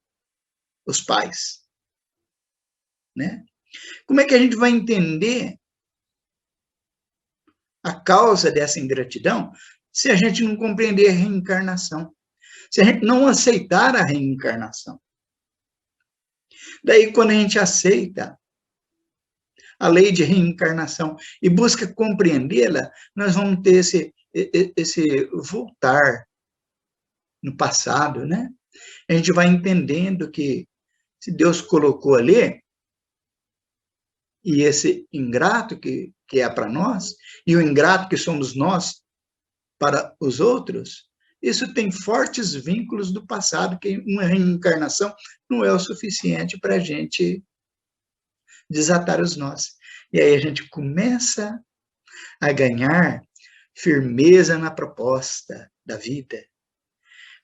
os pais, né? Como é que a gente vai entender a causa dessa ingratidão se a gente não compreender a reencarnação? Se a gente não aceitar a reencarnação? Daí, quando a gente aceita a lei de reencarnação e busca compreendê-la, nós vamos ter esse voltar no passado, né? A gente vai entendendo que se Deus colocou ali, e esse ingrato que é para nós, e o ingrato que somos nós para os outros, isso tem fortes vínculos do passado, que uma reencarnação não é o suficiente para a gente desatar os nós. E aí a gente começa a ganhar firmeza na proposta da vida.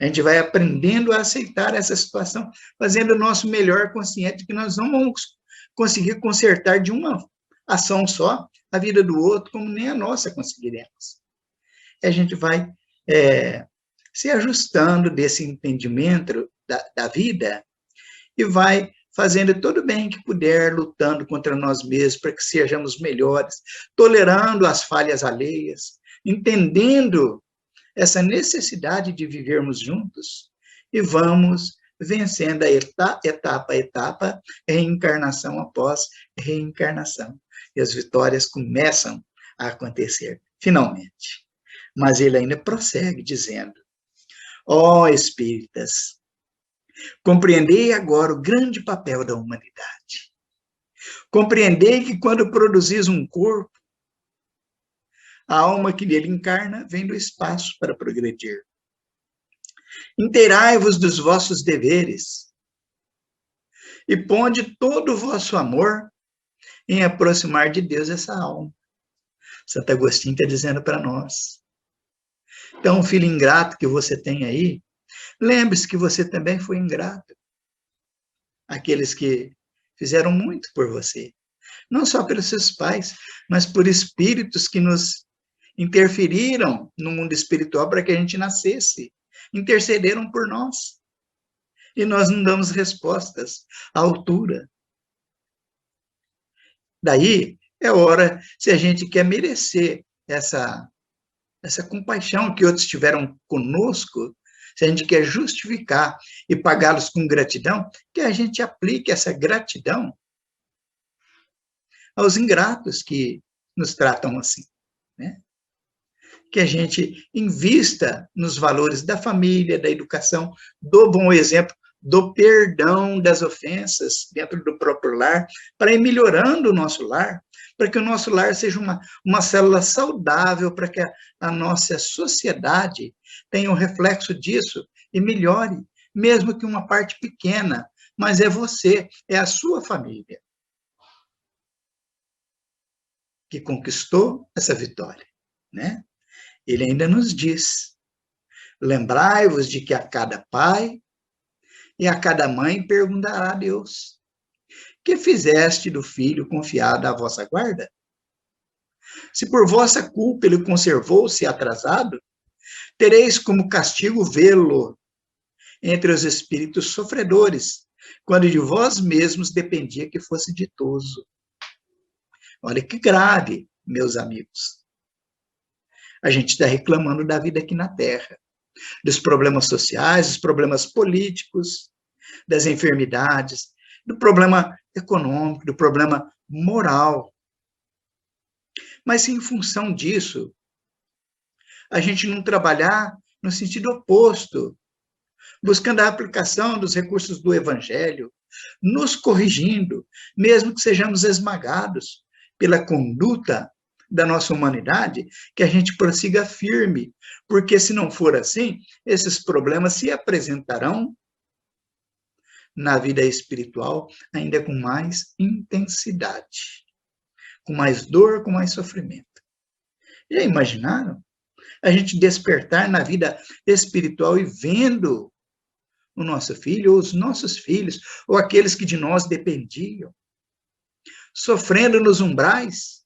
A gente vai aprendendo a aceitar essa situação, fazendo o nosso melhor, consciente que nós não vamos conseguir consertar de uma ação só a vida do outro, como nem a nossa conseguiremos. E a gente vai se ajustando desse entendimento da vida e vai fazendo todo o bem que puder, lutando contra nós mesmos para que sejamos melhores, tolerando as falhas alheias, entendendo essa necessidade de vivermos juntos, e vamos vencendo a etapa a etapa, reencarnação após reencarnação. E as vitórias começam a acontecer, finalmente. Mas ele ainda prossegue dizendo: ó espíritas, compreendei agora o grande papel da humanidade. Compreendei que quando produzis um corpo, a alma que nele encarna vem do espaço para progredir. Inteirai-vos dos vossos deveres e ponde todo o vosso amor em aproximar de Deus essa alma. Santo Agostinho está dizendo para nós. Então, filho ingrato que você tem aí, lembre-se que você também foi ingrato. Aqueles que fizeram muito por você, não só pelos seus pais, mas por espíritos que nos interferiram no mundo espiritual para que a gente nascesse, intercederam por nós, e nós não damos respostas à altura. Daí é hora, se a gente quer merecer essa compaixão que outros tiveram conosco, se a gente quer justificar e pagá-los com gratidão, que a gente aplique essa gratidão aos ingratos que nos tratam assim, né? Que a gente invista nos valores da família, da educação, do bom exemplo, do perdão das ofensas dentro do próprio lar, para ir melhorando o nosso lar, para que o nosso lar seja uma célula saudável, para que a nossa sociedade tenha um reflexo disso e melhore, mesmo que uma parte pequena, mas é você, é a sua família que conquistou essa vitória, né? Ele ainda nos diz: lembrai-vos de que a cada pai e a cada mãe perguntará a Deus: que fizeste do filho confiado à vossa guarda? Se por vossa culpa ele conservou-se atrasado, tereis como castigo vê-lo entre os espíritos sofredores, quando de vós mesmos dependia que fosse ditoso. Olha que grave, meus amigos. A gente está reclamando da vida aqui na Terra, dos problemas sociais, dos problemas políticos, das enfermidades, do problema econômico, do problema moral. Mas se em função disso, a gente não trabalhar no sentido oposto, buscando a aplicação dos recursos do Evangelho, nos corrigindo, mesmo que sejamos esmagados pela conduta da nossa humanidade, que a gente prossiga firme, porque se não for assim, esses problemas se apresentarão na vida espiritual ainda com mais intensidade, com mais dor, com mais sofrimento. Já imaginaram? A gente despertar na vida espiritual e vendo o nosso filho, ou os nossos filhos, ou aqueles que de nós dependiam, sofrendo nos umbrais,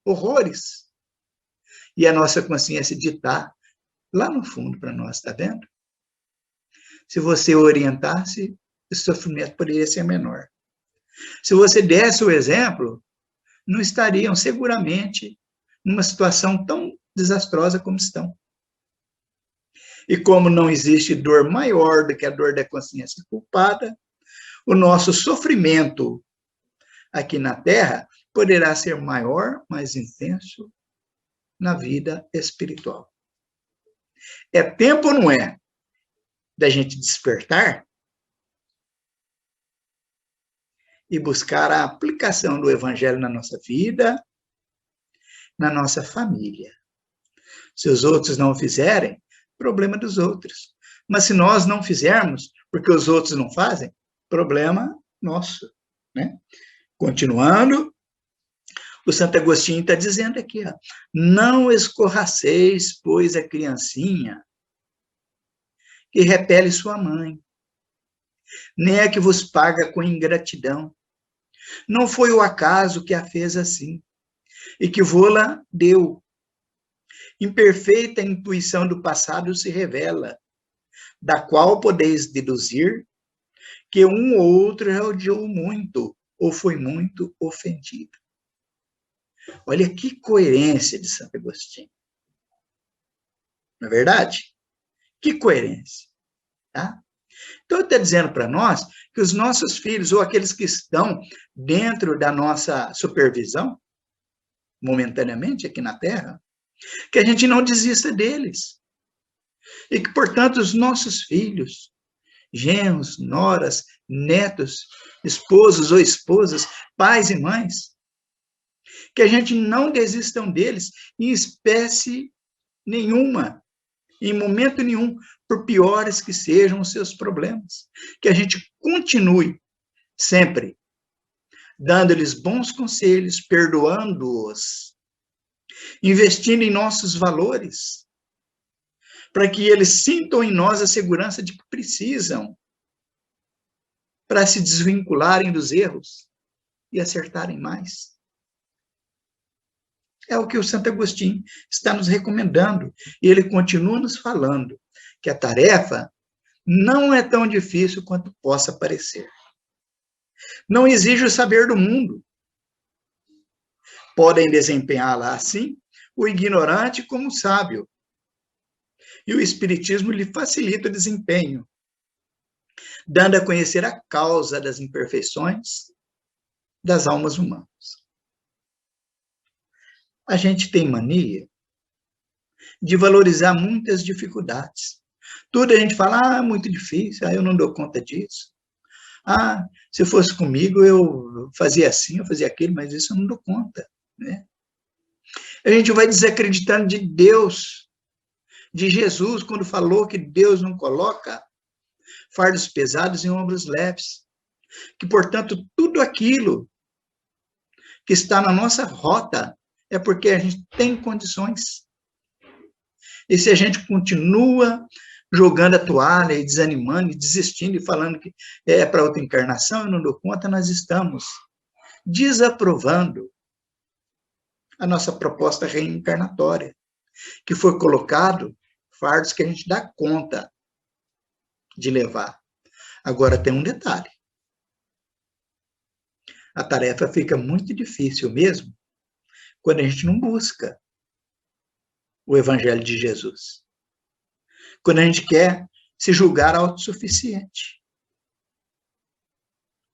horrores, e a nossa consciência ditar lá no fundo para nós, está vendo? Se você orientasse, o sofrimento poderia ser menor. Se você desse o exemplo, não estariam seguramente numa situação tão desastrosa como estão. E como não existe dor maior do que a dor da consciência culpada, o nosso sofrimento aqui na Terra poderá ser maior, mais intenso na vida espiritual. É tempo ou não é da gente despertar e buscar a aplicação do Evangelho na nossa vida, na nossa família. Se os outros não fizerem, problema dos outros. Mas se nós não fizermos, porque os outros não fazem, problema nosso, né? Continuando, o Santo Agostinho está dizendo aqui, ó, não escorraceis, pois, a criancinha que repele sua mãe, nem a que vos paga com ingratidão. Não foi o acaso que a fez assim, e que vô-la deu. Imperfeita intuição do passado se revela, da qual podeis deduzir que um ou outro já odiou muito, ou foi muito ofendido. Olha que coerência de Santo Agostinho. Não é verdade? Que coerência. Tá? Então, está dizendo para nós que os nossos filhos, ou aqueles que estão dentro da nossa supervisão, momentaneamente aqui na Terra, que a gente não desista deles. E que, portanto, os nossos filhos, genros, noras, netos, esposos ou esposas, pais e mães, que a gente não desistam deles em espécie nenhuma, em momento nenhum, por piores que sejam os seus problemas. Que a gente continue sempre dando-lhes bons conselhos, perdoando-os, investindo em nossos valores, para que eles sintam em nós a segurança de que precisam para se desvincularem dos erros e acertarem mais. É o que o Santo Agostinho está nos recomendando. E ele continua nos falando que a tarefa não é tão difícil quanto possa parecer. Não exige o saber do mundo. Podem desempenhá-la assim o ignorante como o sábio. E o Espiritismo lhe facilita o desempenho, dando a conhecer a causa das imperfeições das almas humanas. A gente tem mania de valorizar muitas dificuldades. Tudo a gente fala, muito difícil, eu não dou conta disso. Se fosse comigo, eu fazia assim, eu fazia aquilo, mas isso eu não dou conta, né? A gente vai desacreditando de Deus, de Jesus, quando falou que Deus não coloca fardos pesados em ombros leves. Que, portanto, tudo aquilo que está na nossa rota é porque a gente tem condições. E se a gente continua jogando a toalha e desanimando e desistindo e falando que é para outra encarnação, eu não dou conta, nós estamos desaprovando a nossa proposta reencarnatória, que foi colocado fardos que a gente dá conta de levar. Agora tem um detalhe. A tarefa fica muito difícil mesmo quando a gente não busca o Evangelho de Jesus. Quando a gente quer se julgar autossuficiente.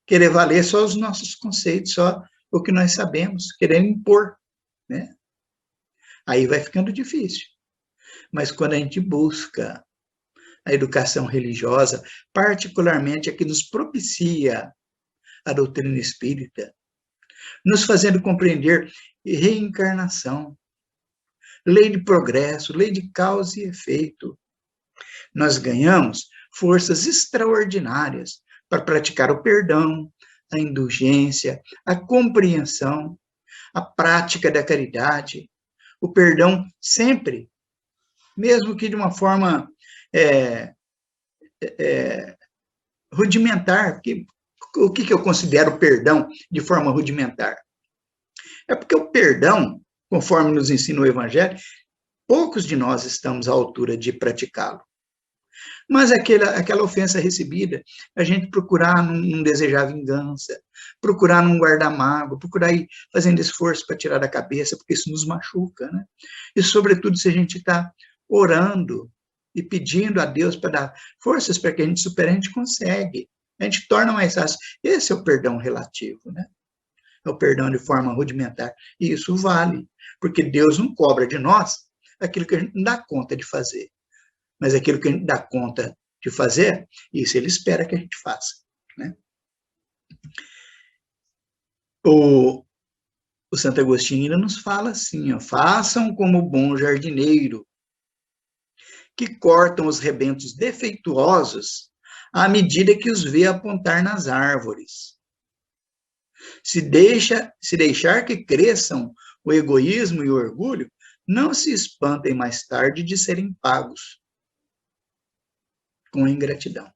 Querer valer só os nossos conceitos, só o que nós sabemos, querer impor, né? Aí vai ficando difícil. Mas quando a gente busca a educação religiosa, particularmente a que nos propicia a doutrina espírita, nos fazendo compreender reencarnação, lei de progresso, lei de causa e efeito. Nós ganhamos forças extraordinárias para praticar o perdão, a indulgência, a compreensão, a prática da caridade, o perdão sempre, mesmo que de uma forma rudimentar. Porque, o que eu considero perdão de forma rudimentar? É porque o perdão, conforme nos ensina o Evangelho, poucos de nós estamos à altura de praticá-lo. Mas aquela ofensa recebida, a gente procurar não desejar vingança, procurar não guardar mágoa, procurar ir fazendo esforço para tirar da cabeça, porque isso nos machuca, né? E, sobretudo, se a gente está orando e pedindo a Deus para dar forças para que a gente supere, a gente consegue. A gente torna mais fácil. Esse é o perdão relativo, né? É o perdão de forma rudimentar. E isso vale, porque Deus não cobra de nós aquilo que a gente não dá conta de fazer. Mas aquilo que a gente dá conta de fazer, isso ele espera que a gente faça, né? O Santo Agostinho ainda nos fala assim, ó, façam como o bom jardineiro, que cortam os rebentos defeituosos à medida que os vê apontar nas árvores. Se deixar que cresçam o egoísmo e o orgulho, não se espantem mais tarde de serem pagos com ingratidão.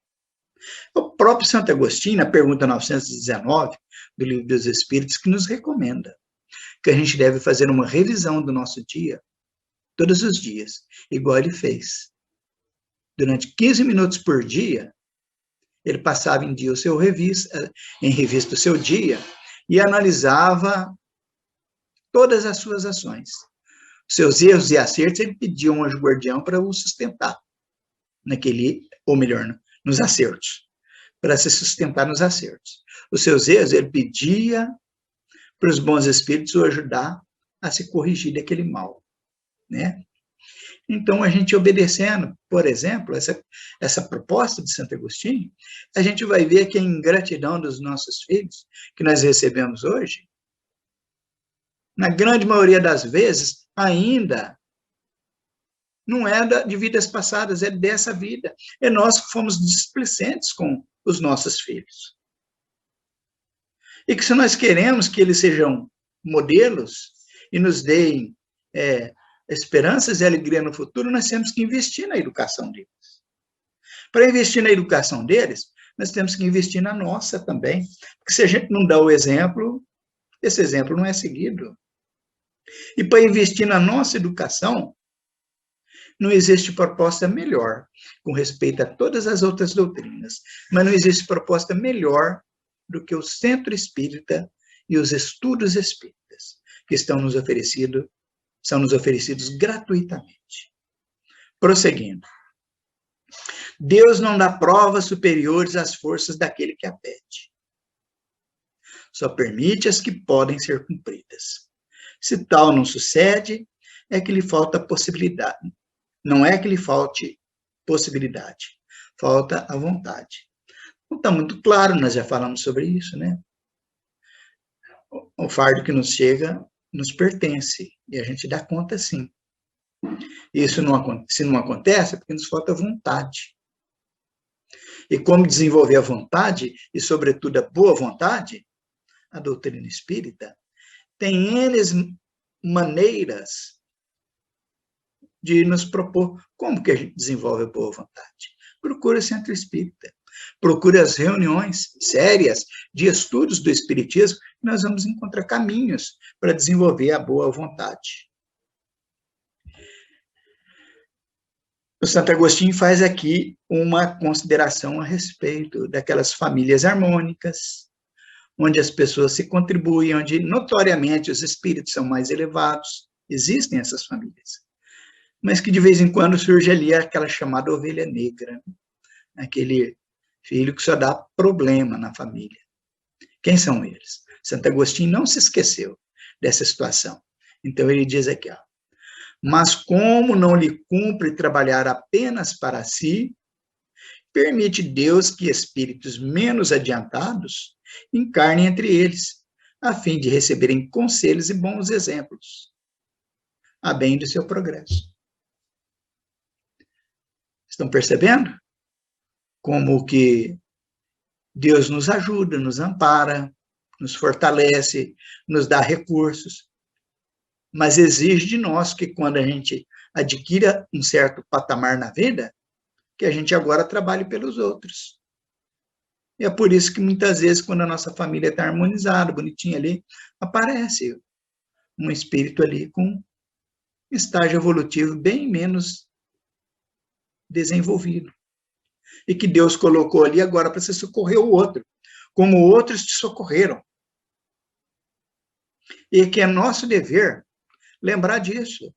O próprio Santo Agostinho, na pergunta 919 do Livro dos Espíritos, que nos recomenda que a gente deve fazer uma revisão do nosso dia, todos os dias, igual ele fez. Durante 15 minutos por dia, ele passava em revista o seu dia e analisava todas as suas ações. Seus erros e acertos, ele pedia um anjo guardião para o sustentar ou melhor, nos acertos, para se sustentar nos acertos. Os seus erros, ele pedia para os bons espíritos o ajudar a se corrigir daquele mal, né? Então, a gente obedecendo, por exemplo, essa proposta de Santo Agostinho, a gente vai ver que a ingratidão dos nossos filhos, que nós recebemos hoje, na grande maioria das vezes, ainda não é de vidas passadas, é dessa vida. É nós que fomos displicentes com os nossos filhos. E que se nós queremos que eles sejam modelos e nos deem esperanças e alegria no futuro, nós temos que investir na educação deles. Para investir na educação deles, nós temos que investir na nossa também. Porque se a gente não dá o exemplo, esse exemplo não é seguido. E para investir na nossa educação, não existe proposta melhor, com respeito a todas as outras doutrinas, mas não existe proposta melhor do que o Centro Espírita e os estudos espíritas, que são nos oferecidos gratuitamente. Prosseguindo. Deus não dá provas superiores às forças daquele que a pede. Só permite as que podem ser cumpridas. Se tal não sucede, é que lhe falta possibilidade. Não é que lhe falte possibilidade, falta a vontade. Então, está muito claro, nós já falamos sobre isso, né? O fardo que nos chega nos pertence, e a gente dá conta sim. Isso se não acontece, é porque nos falta vontade. E como desenvolver a vontade, e sobretudo a boa vontade, a doutrina espírita tem N maneiras de nos propor como que a gente desenvolve a boa vontade. Procure o Centro Espírita, procure as reuniões sérias de estudos do Espiritismo, e nós vamos encontrar caminhos para desenvolver a boa vontade. O Santo Agostinho faz aqui uma consideração a respeito daquelas famílias harmônicas, onde as pessoas se contribuem, onde notoriamente os espíritos são mais elevados. Existem essas famílias. Mas que de vez em quando surge ali aquela chamada ovelha negra, né? Aquele filho que só dá problema na família. Quem são eles? Santo Agostinho não se esqueceu dessa situação. Então ele diz aqui, ó, mas como não lhe cumpre trabalhar apenas para si, permite Deus que espíritos menos adiantados encarnem entre eles, a fim de receberem conselhos e bons exemplos, a bem do seu progresso. Estão percebendo? Como que Deus nos ajuda, nos ampara, nos fortalece, nos dá recursos, mas exige de nós que quando a gente adquira um certo patamar na vida, que a gente agora trabalhe pelos outros. E é por isso que muitas vezes, quando a nossa família está harmonizada, bonitinha ali, aparece um espírito ali com estágio evolutivo bem menos desenvolvido. E que Deus colocou ali agora para você socorrer o outro, como outros te socorreram. E que é nosso dever lembrar disso.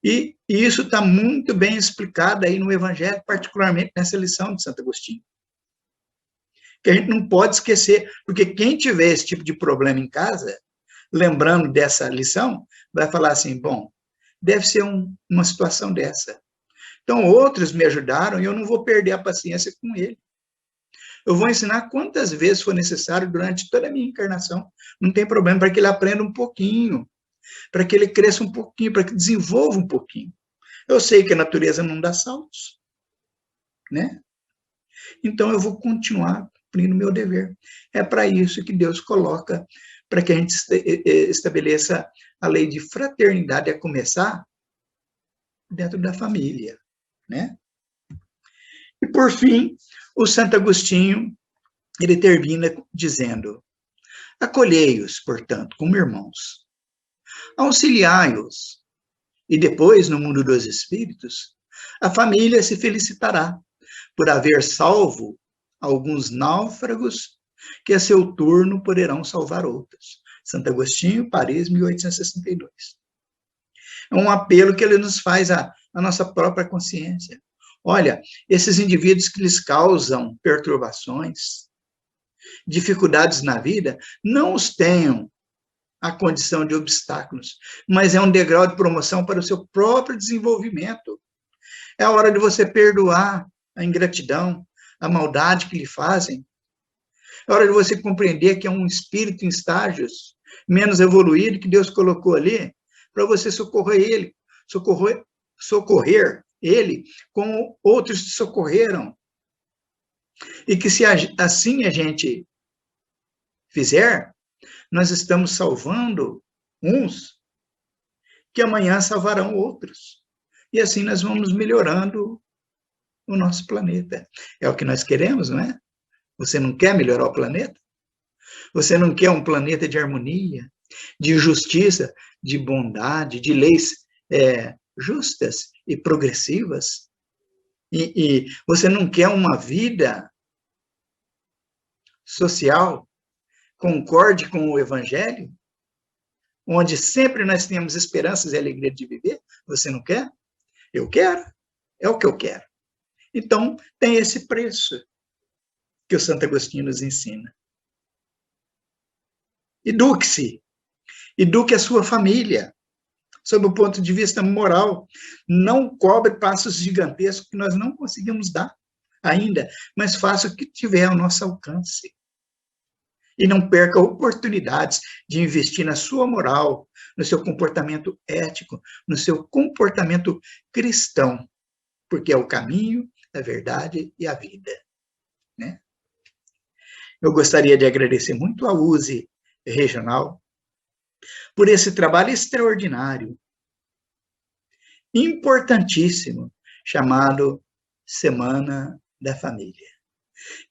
E isso está muito bem explicado aí no Evangelho, particularmente nessa lição de Santo Agostinho. Que a gente não pode esquecer, porque quem tiver esse tipo de problema em casa, lembrando dessa lição, vai falar assim, bom, deve ser uma situação dessa. Então, outros me ajudaram e eu não vou perder a paciência com ele. Eu vou ensinar quantas vezes for necessário durante toda a minha encarnação. Não tem problema, para que ele aprenda um pouquinho, para que ele cresça um pouquinho, para que desenvolva um pouquinho. Eu sei que a natureza não dá saltos, né? Então, eu vou continuar cumprindo o meu dever. É para isso que Deus coloca, para que a gente estabeleça a lei de fraternidade, a começar dentro da família, né? E, por fim, o Santo Agostinho, ele termina dizendo, acolhei-os, portanto, como irmãos, auxiliai-os, e depois, no mundo dos espíritos, a família se felicitará por haver salvo alguns náufragos que a seu turno poderão salvar outros. Santo Agostinho, Paris, 1862. É um apelo que ele nos faz à nossa própria consciência. Olha, esses indivíduos que lhes causam perturbações, dificuldades na vida, não os tenham a condição de obstáculos, mas é um degrau de promoção para o seu próprio desenvolvimento. É a hora de você perdoar a ingratidão, a maldade que lhe fazem. É hora de você compreender que é um espírito em estágios menos evoluído que Deus colocou ali para você socorrer ele, socorrer ele como outros te socorreram. E que se assim a gente fizer, nós estamos salvando uns que amanhã salvarão outros. E assim nós vamos melhorando o nosso planeta. É o que nós queremos, não é? Você não quer melhorar o planeta? Você não quer um planeta de harmonia, de justiça, de bondade, de leis justas e progressivas? E você não quer uma vida social concorde com o Evangelho, onde sempre nós temos esperanças e alegria de viver? Você não quer? Eu quero. É o que eu quero. Então, tem esse preço que o Santo Agostinho nos ensina. Eduque-se. Eduque a sua família. Sob o ponto de vista moral, não cobre passos gigantescos que nós não conseguimos dar ainda, mas faça o que tiver ao nosso alcance. E não perca oportunidades de investir na sua moral, no seu comportamento ético, no seu comportamento cristão, porque é o caminho, a verdade e a vida, né? Eu gostaria de agradecer muito a USE Regional por esse trabalho extraordinário, importantíssimo, chamado Semana da Família.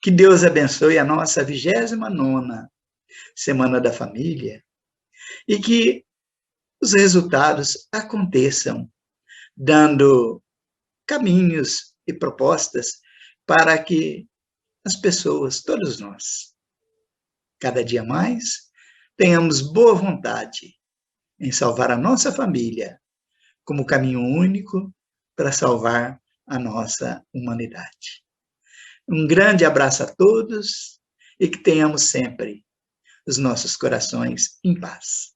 Que Deus abençoe a nossa 29ª Semana da Família e que os resultados aconteçam, dando caminhos e propostas para que as pessoas, todos nós, cada dia mais, tenhamos boa vontade em salvar a nossa família como caminho único para salvar a nossa humanidade. Um grande abraço a todos e que tenhamos sempre os nossos corações em paz.